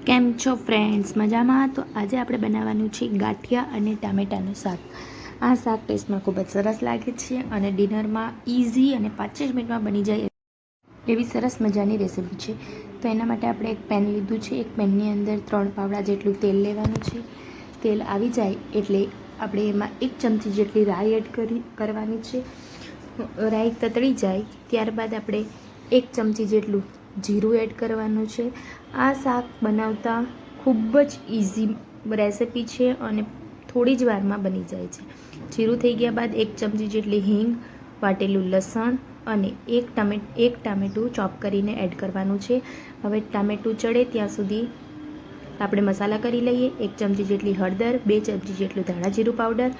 કેમ છો ફ્રેન્ડ્સ? મજામાં? તો આજે આપણે બનાવવાનું છે ગાંઠિયા અને ટામેટાનું શાક. આ શાક ટેસ્ટમાં ખૂબ જ સરસ લાગે છે અને ડિનરમાં ઇઝી અને 5 જ મિનિટમાં બની જાય એવી સરસ મજાની રેસીપી છે. તો એના માટે આપણે એક પેન લીધું છે. એક પેનની અંદર 3 પાવડા જેટલું તેલ લેવાનું છે. તેલ આવી જાય એટલે આપણે એમાં 1 ચમચી જેટલી રાઈ એડ કરવાની છે. રાઈ તતળી જાય ત્યારબાદ આપણે 1 ચમચી જેટલું જીરું એડ કરવાનું છે. આ શાક બનાવતા ખૂબ જ ઇઝી રેસિપી છે અને થોડી જ વારમાં બની જાય છે. જીરું થઈ ગયા બાદ 1 ચમચી જેટલી હિંગ, વાટેલું લસણ અને એક ટામેટું ચોપ કરીને એડ કરવાનું છે. હવે ટામેટું ચડે ત્યાં સુધી આપણે મસાલા કરી લઈએ. 1 ચમચી જેટલી હળદર, 2 ચમચી જેટલું ધાણા જીરું પાવડર,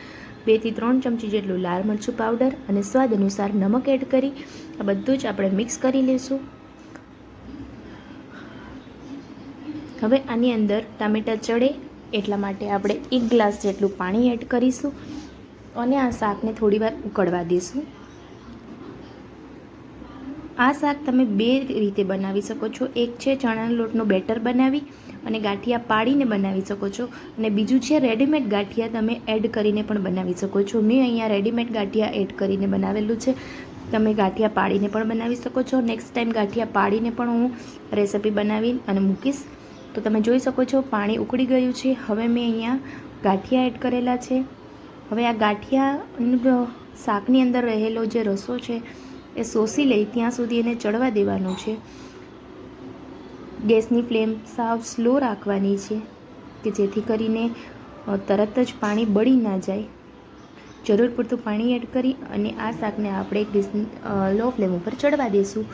2 થી 3 ચમચી જેટલું લાલ મરચું પાવડર અને સ્વાદ અનુસાર નમક એડ કરી આ બધું જ આપણે મિક્સ કરી લઈશું. હવે આની અંદર ટામેટાં ચડે એટલા માટે આપણે 1 ગ્લાસ જેટલું પાણી એડ કરીશું અને આ શાકને થોડીવાર ઉકળવા દઈશું. આ શાક તમે 2 રીતે બનાવી શકો છો. એક છે ચણાના લોટનો બેટર બનાવી અને ગાંઠિયા પાડીને બનાવી શકો છો અને બીજું છે રેડીમેડ ગાંઠિયા તમે એડ કરીને પણ બનાવી શકો છો. મેં અહીંયા રેડીમેડ ગાંઠિયા એડ કરીને બનાવેલું છે. તમે ગાંઠિયા પાડીને પણ બનાવી શકો છો. નેક્સ્ટ ટાઈમ ગાંઠિયા પાડીને પણ હું રેસીપી બનાવી અને મૂકીશ. તો તમે જોઈ શકો છો પાણી ઉકળી ગયું છે. હવે મેં અહીંયા ગાંઠિયા એડ કરેલા છે. હવે આ ગાંઠિયા શાકની અંદર રહેલો જે રસો છે એ શોષી લઈ ત્યાં સુધી એને ચડવા દેવાનું છે. ગેસની ફ્લેમ સાવ સ્લો રાખવાની છે કે જેથી કરીને તરત જ પાણી બળી ના જાય. જરૂર પૂરતું પાણી એડ કરી અને આ શાકને આપણે લો ફ્લેમ ઉપર ચડવા દઈશું.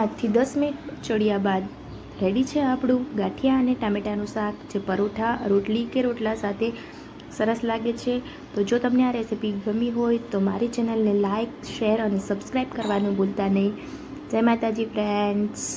5 થી 10 મિનિટ ચડ્યા બાદ રેડી છે આપણું ગાંઠિયા અને ટામેટાનું શાક, જે પરોઠા, રોટલી કે રોટલા સાથે સરસ લાગે છે. તો જો તમને આ રેસીપી ગમી હોય તો મારી ચેનલને લાઇક, શેર અને સબસ્ક્રાઈબ કરવાનું ભૂલતા નહીં. જય માતાજી ફ્રેન્ડ્સ.